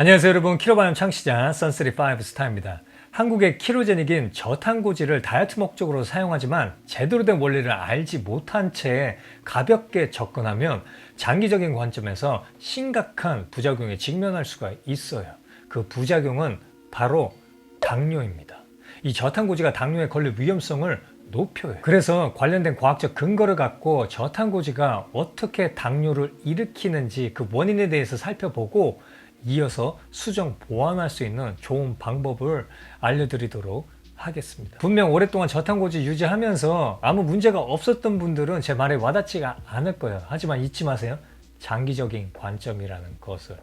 안녕하세요 여러분, 키로바이옴 창시자 선35 스타입니다. 한국의 키로제닉인 저탄고지를 다이어트 목적으로 사용하지만 제대로 된 원리를 알지 못한 채 가볍게 접근하면 장기적인 관점에서 심각한 부작용에 직면할 수가 있어요. 그 부작용은 바로 당뇨입니다. 이 저탄고지가 당뇨에 걸릴 위험성을 높여요. 그래서 관련된 과학적 근거를 갖고 저탄고지가 어떻게 당뇨를 일으키는지 그 원인에 대해서 살펴보고 이어서 수정 보완할 수 있는 좋은 방법을 알려드리도록 하겠습니다. 분명 오랫동안 저탄고지 유지하면서 아무 문제가 없었던 분들은 제 말에 와닿지가 않을 거예요. 하지만 잊지 마세요. 장기적인 관점이라는 것을.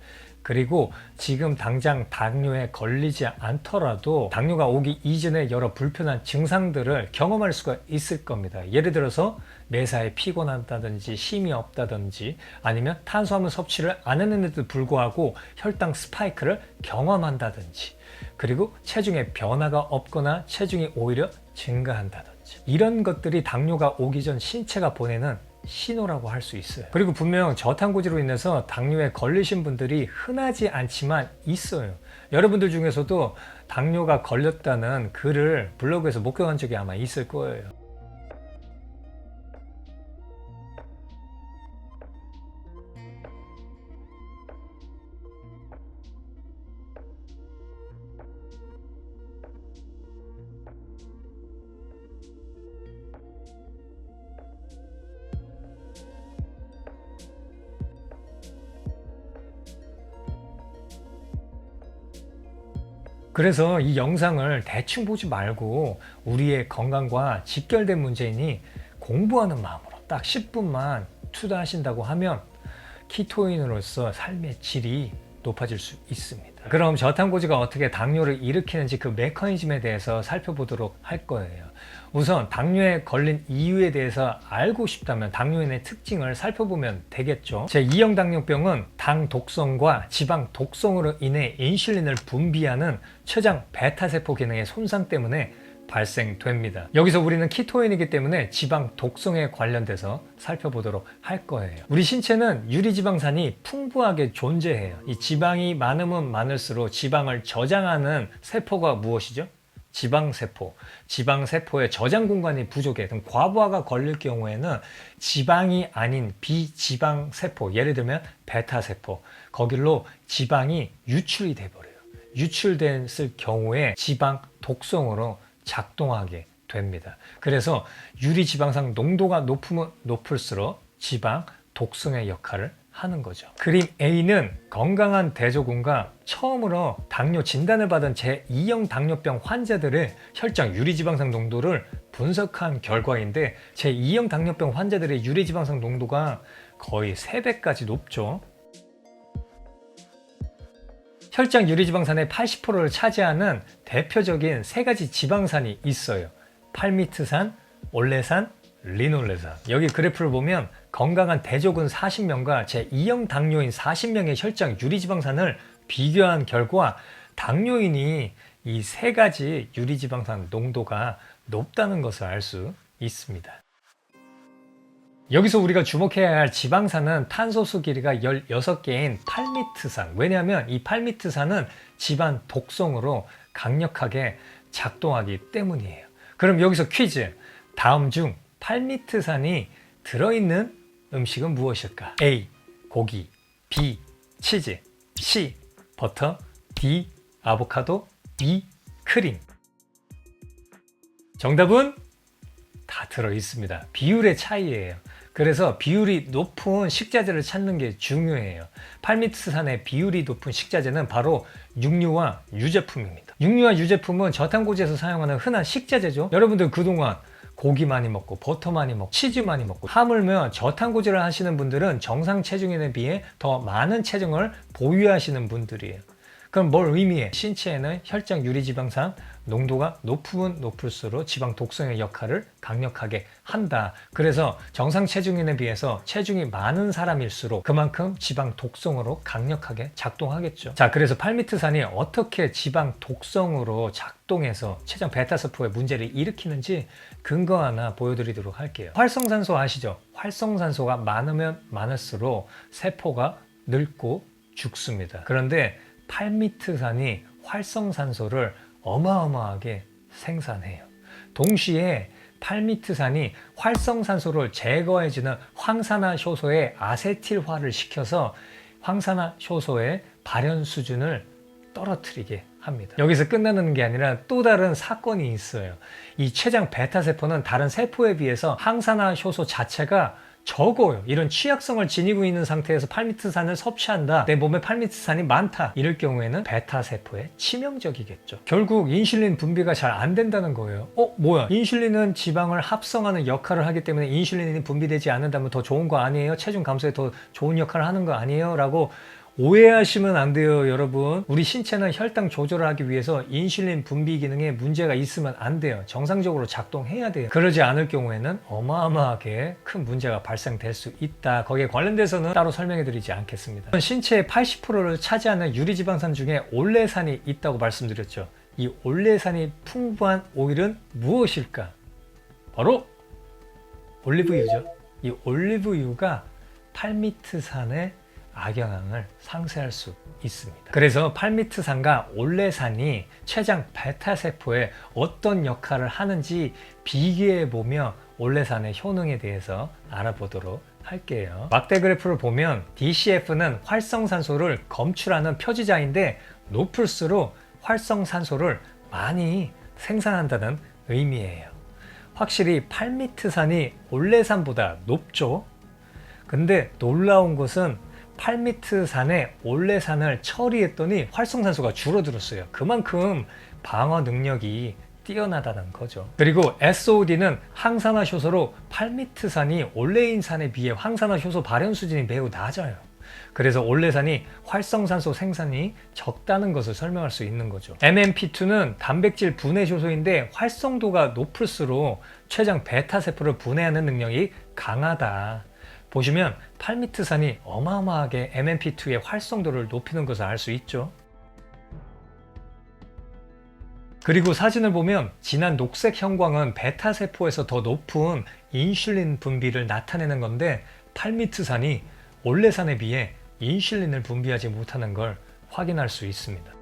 그리고 지금 당장 당뇨에 걸리지 않더라도 당뇨가 오기 이전에 여러 불편한 증상들을 경험할 수가 있을 겁니다. 예를 들어서 매사에 피곤하다든지 힘이 없다든지 아니면 탄수화물 섭취를 안 했는데도 불구하고 혈당 스파이크를 경험한다든지 그리고 체중에 변화가 없거나 체중이 오히려 증가한다든지 이런 것들이 당뇨가 오기 전 신체가 보내는 신호라고 할 수 있어요. 그리고 분명 저탄고지로 인해서 당뇨에 걸리신 분들이 흔하지 않지만 있어요. 여러분들 중에서도 당뇨가 걸렸다는 글을 블로그에서 목격한 적이 아마 있을 거예요. 그래서 이 영상을 대충 보지 말고 우리의 건강과 직결된 문제이니 공부하는 마음으로 딱 10분만 투자하신다고 하면 키토인으로서 삶의 질이 높아질 수 있습니다. 그럼 저탄고지가 어떻게 당뇨를 일으키는지 그 메커니즘에 대해서 살펴보도록 할 거예요. 우선 당뇨에 걸린 이유에 대해서 알고 싶다면 당뇨인의 특징을 살펴보면 되겠죠. 제2형 당뇨병은 당 독성과 지방 독성으로 인해 인슐린을 분비하는 췌장 베타세포 기능의 손상 때문에 발생됩니다. 여기서 우리는 키토인이기 때문에 지방 독성에 관련돼서 살펴보도록 할 거예요. 우리 신체는 유리지방산이 풍부하게 존재해요. 이 지방이 많으면 많을수록 지방을 저장하는 세포가 무엇이죠? 지방세포. 지방세포의 저장 공간이 부족해. 그럼 과부하가 걸릴 경우에는 지방이 아닌 비지방세포, 예를 들면 베타세포, 거길로 지방이 유출이 돼버려요. 유출됐을 경우에 지방 독성으로 작동하게 됩니다. 그래서 유리지방산 농도가 높으면 높을수록 지방 독성의 역할을 하는 거죠. 그림 A는 건강한 대조군과 처음으로 당뇨 진단을 받은 제2형 당뇨병 환자들의 혈장 유리지방산 농도를 분석한 결과인데 제2형 당뇨병 환자들의 유리지방산 농도가 거의 3배까지 높죠. 혈장 유리지방산의 80%를 차지하는 대표적인 3가지 지방산이 있어요. 팔미트산, 올레산, 리놀레산. 여기 그래프를 보면 건강한 대조군 40명과 제2형 당뇨인 40명의 혈장 유리지방산을 비교한 결과 당뇨인이 이 3가지 유리지방산 농도가 높다는 것을 알 수 있습니다. 여기서 우리가 주목해야 할 지방산은 탄소수 길이가 16개인 팔미트산. 왜냐하면 이 팔미트산은 지방 독성으로 강력하게 작동하기 때문이에요. 그럼 여기서 퀴즈. 다음 중 팔미트산이 들어있는 음식은 무엇일까? A. 고기, B. 치즈, C. 버터, D. 아보카도, E. 크림. 정답은 다 들어있습니다. 비율의 차이예요. 그래서 비율이 높은 식자재를 찾는 게 중요해요. 팔미트산의 비율이 높은 식자재는 바로 육류와 유제품입니다. 육류와 유제품은 저탄고지에서 사용하는 흔한 식자재죠. 여러분들 그동안 고기 많이 먹고 버터 많이 먹고 치즈 많이 먹고 하물며 저탄고지를 하시는 분들은 정상 체중에 비해 더 많은 체중을 보유하시는 분들이에요. 그럼 뭘 의미해? 신체에는 혈장 유리지방산 농도가 높으면 높을수록 지방 독성의 역할을 강력하게 한다. 그래서 정상 체중인에 비해서 체중이 많은 사람일수록 그만큼 지방 독성으로 강력하게 작동하겠죠. 자, 그래서 팔미트산이 어떻게 지방 독성으로 작동해서 췌장 베타세포에 문제를 일으키는지 근거 하나 보여드리도록 할게요. 활성산소 아시죠? 활성산소가 많으면 많을수록 세포가 늙고 죽습니다. 그런데 팔미트산이 활성산소를 어마어마하게 생산해요. 동시에 팔미트산이 활성산소를 제거해주는 황산화효소의 아세틸화를 시켜서 황산화효소의 발현 수준을 떨어뜨리게 합니다. 여기서 끝나는 게 아니라 또 다른 사건이 있어요. 이 췌장 베타세포는 다른 세포에 비해서 항산화효소 자체가 적어요. 이런 취약성을 지니고 있는 상태에서 팔미트산을 섭취한다. 내 몸에 팔미트산이 많다. 이럴 경우에는 베타세포에 치명적이겠죠. 결국 인슐린 분비가 잘 안 된다는 거예요. 뭐야? 인슐린은 지방을 합성하는 역할을 하기 때문에 인슐린이 분비되지 않는다면 더 좋은 거 아니에요? 체중 감소에 더 좋은 역할을 하는 거 아니에요? 라고 오해하시면 안 돼요, 여러분. 우리 신체는 혈당 조절을 하기 위해서 인슐린 분비 기능에 문제가 있으면 안 돼요. 정상적으로 작동해야 돼요. 그러지 않을 경우에는 어마어마하게 큰 문제가 발생될 수 있다. 거기에 관련돼서는 따로 설명해 드리지 않겠습니다. 신체의 80%를 차지하는 유리지방산 중에 올레산이 있다고 말씀드렸죠. 이 올레산이 풍부한 오일은 무엇일까? 바로 올리브유죠. 이 올리브유가 팔미트산의 악영향을 상쇄할 수 있습니다. 그래서 팔미트산과 올레산이 췌장 베타세포에 어떤 역할을 하는지 비교해보며 올레산의 효능에 대해서 알아보도록 할게요. 막대 그래프를 보면 DCF는 활성산소를 검출하는 표지자인데 높을수록 활성산소를 많이 생산한다는 의미예요. 확실히 팔미트산이 올레산보다 높죠. 근데 놀라운 것은 팔미트산에 올레산을 처리했더니 활성산소가 줄어들었어요. 그만큼 방어 능력이 뛰어나다는 거죠. 그리고 SOD는 항산화효소로 팔미트산이 올레인산에 비해 항산화효소 발현 수준이 매우 낮아요. 그래서 올레산이 활성산소 생산이 적다는 것을 설명할 수 있는 거죠. MMP2는 단백질 분해 효소인데 활성도가 높을수록 췌장 베타세포를 분해하는 능력이 강하다. 보시면 팔미트산이 어마어마하게 MMP2의 활성도를 높이는 것을 알 수 있죠. 그리고 사진을 보면 진한 녹색 형광은 베타세포에서 더 높은 인슐린 분비를 나타내는 건데 팔미트산이 올레산에 비해 인슐린을 분비하지 못하는 걸 확인할 수 있습니다.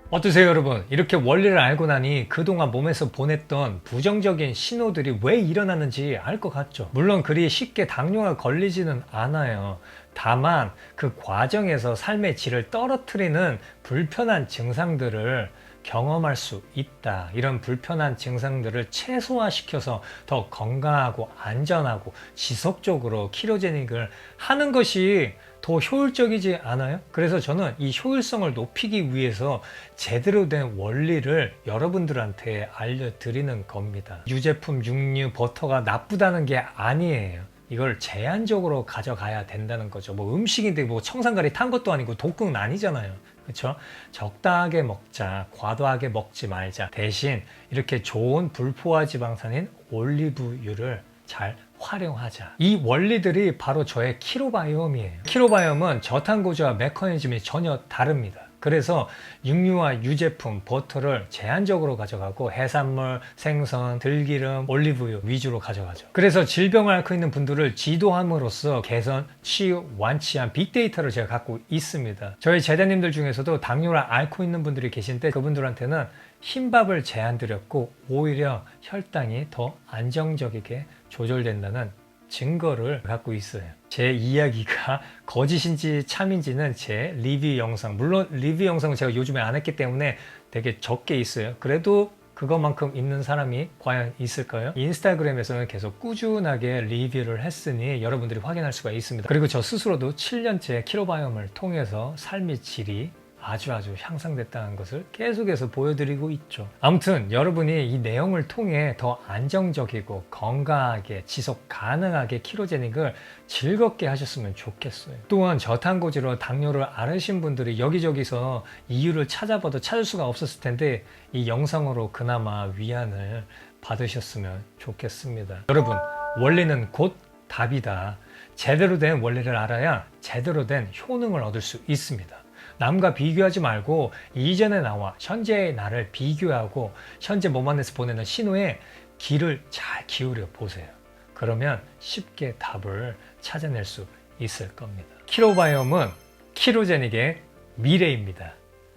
어떠세요, 여러분? 이렇게 원리를 알고 나니 그동안 몸에서 보냈던 부정적인 신호들이 왜 일어나는지 알 것 같죠? 물론 그리 쉽게 당뇨가 걸리지는 않아요. 다만 그 과정에서 삶의 질을 떨어뜨리는 불편한 증상들을 경험할 수 있다. 이런 불편한 증상들을 최소화시켜서 더 건강하고 안전하고 지속적으로 키로제닉을 하는 것이 더 효율적이지 않아요? 그래서 저는 이 효율성을 높이기 위해서 제대로 된 원리를 여러분들한테 알려드리는 겁니다. 유제품, 육류, 버터가 나쁘다는 게 아니에요. 이걸 제한적으로 가져가야 된다는 거죠. 뭐 음식인데 뭐 청산가리 탄 것도 아니고 독극은 아니잖아요. 그렇죠? 적당하게 먹자, 과도하게 먹지 말자. 대신 이렇게 좋은 불포화 지방산인 올리브유를 잘 활용하자. 이 원리들이 바로 저의 키로바이옴이에요. 키로바이옴은 저탄고지와 메커니즘이 전혀 다릅니다. 그래서 육류와 유제품, 버터를 제한적으로 가져가고 해산물, 생선, 들기름, 올리브유 위주로 가져가죠. 그래서 질병을 앓고 있는 분들을 지도함으로써 개선, 치유, 완치한 빅데이터를 제가 갖고 있습니다. 저희 제자님들 중에서도 당뇨를 앓고 있는 분들이 계신데 그분들한테는 흰밥을 제안드렸고 오히려 혈당이 더 안정적이게 조절된다는 증거를 갖고 있어요. 제 이야기가 거짓인지 참인지는 제 리뷰 영상, 물론 리뷰 영상은 제가 요즘에 안 했기 때문에 되게 적게 있어요. 그래도 그것만큼 있는 사람이 과연 있을까요? 인스타그램에서는 계속 꾸준하게 리뷰를 했으니 여러분들이 확인할 수가 있습니다. 그리고 저 스스로도 7년째 키로바이옴을 통해서 삶의 질이 아주 향상됐다는 것을 계속해서 보여드리고 있죠. 아무튼 여러분이 이 내용을 통해 더 안정적이고 건강하게 지속 가능하게 키로제닉을 즐겁게 하셨으면 좋겠어요. 또한 저탄고지로 당뇨를 앓으신 분들이 여기저기서 이유를 찾아봐도 찾을 수가 없었을 텐데 이 영상으로 그나마 위안을 받으셨으면 좋겠습니다. 여러분, 원리는 곧 답이다. 제대로 된 원리를 알아야 제대로 된 효능을 얻을 수 있습니다. 남과 비교하지 말고 이전의 나와 현재의 나를 비교하고 현재 몸 안에서 보내는 신호에 귀를 잘 기울여 보세요. 그러면 쉽게 답을 찾아낼 수 있을 겁니다. 키로바이옴은 키로제닉의 미래입니다.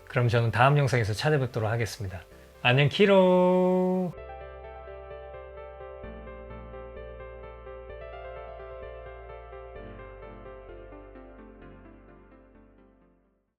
그럼 저는 다음 영상에서 찾아뵙도록 하겠습니다. 안녕 키로.